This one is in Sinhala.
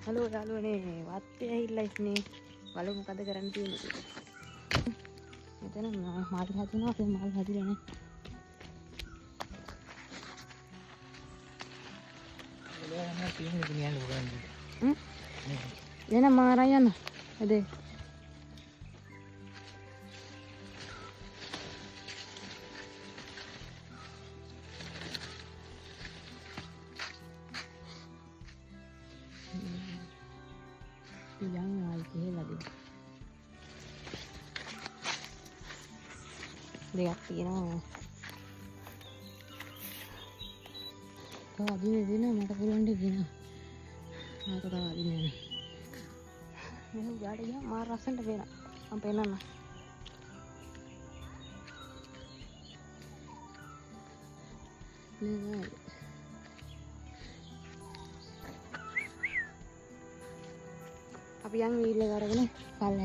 හලෝ යාළුවනේ වත්තේ ඇහිල්ලා ඉන්නේ. බලමු මොකද කරන්න තියෙන්නේ කියලා. මෙතන මාල් හදිනවා අපේ මාල් හදිලා නැහැ. එන මාරා යන්න. එදේ. yang ai කියලා දෙන්න. දෙයක් තියෙනවා. තව අදින්න මට පුළුවන් දෙයක් දෙන්න. මට තව අදින්න නෑ. මම ගාඩ ගියා මාර රසන්ට වෙන. මම පෙන්නන්න. නෑ. අපි යන් වීල් එක අරගෙන පල්ලෙහාට